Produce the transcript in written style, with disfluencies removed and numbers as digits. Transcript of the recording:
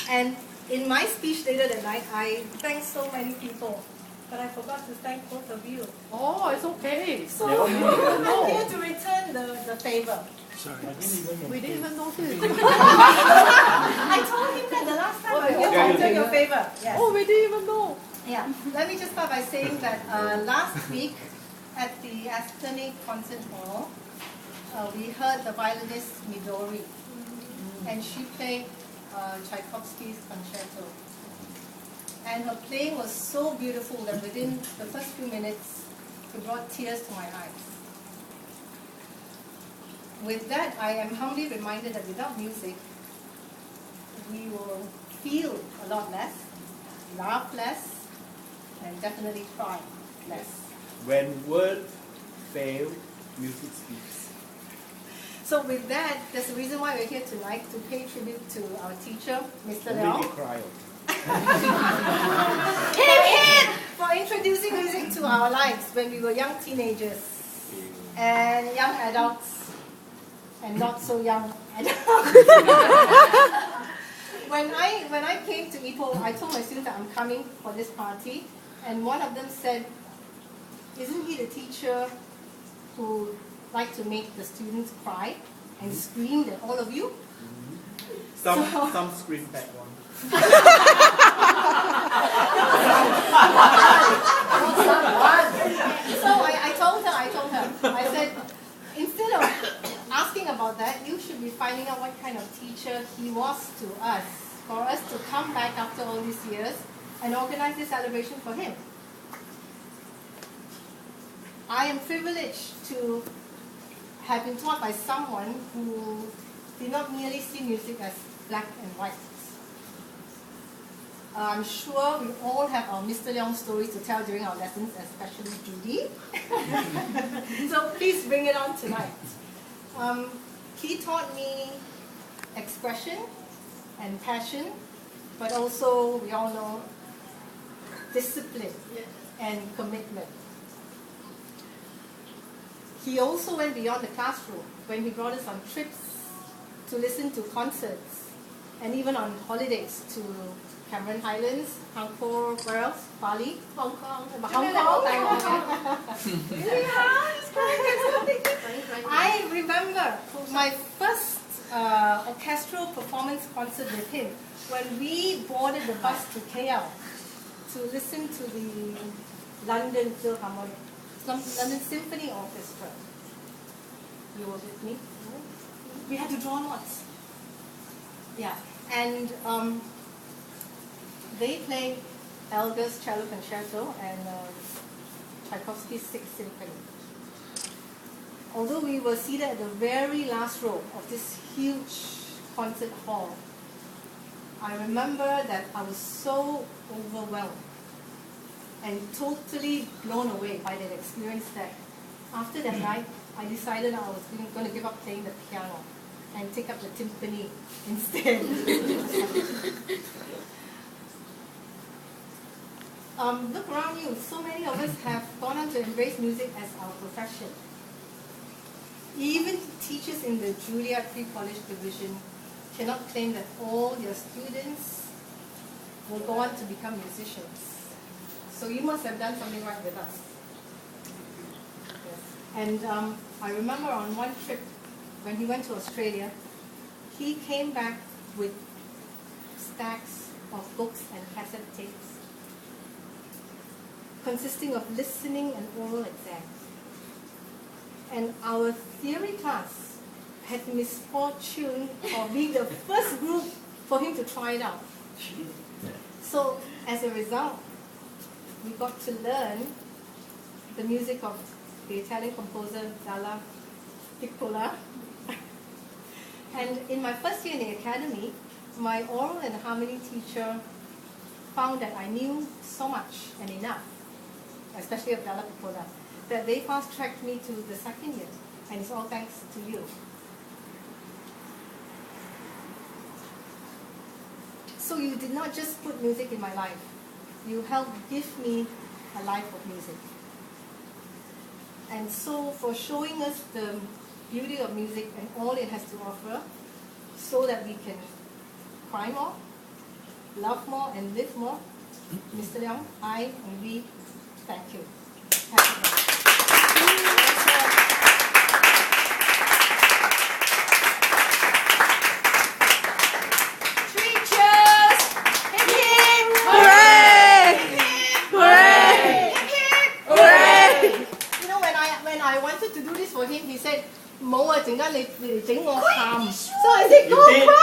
And in my speech later that night, I thanked so many people, but I forgot to thank both of you. Oh, it's okay. So I'm here to return the favor. Sorry. We didn't even notice. I told him that the last time I'm here to return your favor. Yes. Oh, we didn't even know. Yeah. Let me just start by saying that last week at the Astley Concert Hall, we heard the violinist Midori, and she played Tchaikovsky's concerto. And her playing was so beautiful that within the first few minutes, it brought tears to my eyes. With that, I am humbly reminded that without music, we will feel a lot less, laugh less, and definitely cry less. When words fail, music speaks. So with that, there's a reason why we're here tonight, to pay tribute to our teacher, Mr. Don't Leong. make me cry. For introducing music to our lives when we were young teenagers and young adults and not so young adults. When I came to Ipoh, I told my students that I'm coming for this party, and one of them said, "Isn't he the teacher who liked to make the students cry and scream at all of you?" Some scream back one. So I told her, I said, instead of asking about that, you should be finding out what kind of teacher he was to us, for us to come back after all these years and organize this celebration for him. I am privileged to have been taught by someone who did not merely see music as black and white. I'm sure we all have our Mr. Leong stories to tell during our lessons, especially Judy. So please bring it on tonight. He taught me expression and passion, but also, we all know, discipline and commitment. He also went beyond the classroom when he brought us on trips to listen to concerts, and even on holidays to Cameron Highlands, Angkor, where else? Bali? Hong Kong. I remember my first orchestral performance concert with him when we boarded the bus to KL to listen to the London Philharmonic, London Symphony Orchestra. You were with me? We had to draw lots. Yeah, and they played Elgar's Cello Concerto and Tchaikovsky's Sixth Symphony. Although we were seated at the very last row of this huge concert hall, I remember that I was so overwhelmed and totally blown away by that experience that after that night, I decided I was going to give up playing the piano and take up the timpani instead. Look around you, so many of us have gone on to embrace music as our profession. Even teachers in the Juilliard Pre-College division cannot claim that all their students will go on to become musicians. So you must have done something right with us. Yes. And I remember on one trip, when he went to Australia, he came back with stacks of books and cassette tapes consisting of listening and oral exams. And our theory class had the misfortune of being the first group for him to try it out. So as a result, we got to learn the music of the Italian composer Dalla Piccola. And in my first year in the academy, my oral and harmony teacher found that I knew so much and enough, especially of Dalla Piccola, that they fast-tracked me to the second year, and it's all thanks to you. So you did not just put music in my life, you helped give me a life of music. And so for showing us the beauty of music and all it has to offer, so that we can cry more, love more, and live more. Mr. Leong, I and we thank you. Thank you. Three cheers! Hip hip! Hooray! Hooray! Hip hip! Hooray! You know, when I wanted to do this for him, he said, "冇啊，陣間你嚟整我喊." So I said, "Go You did. cry."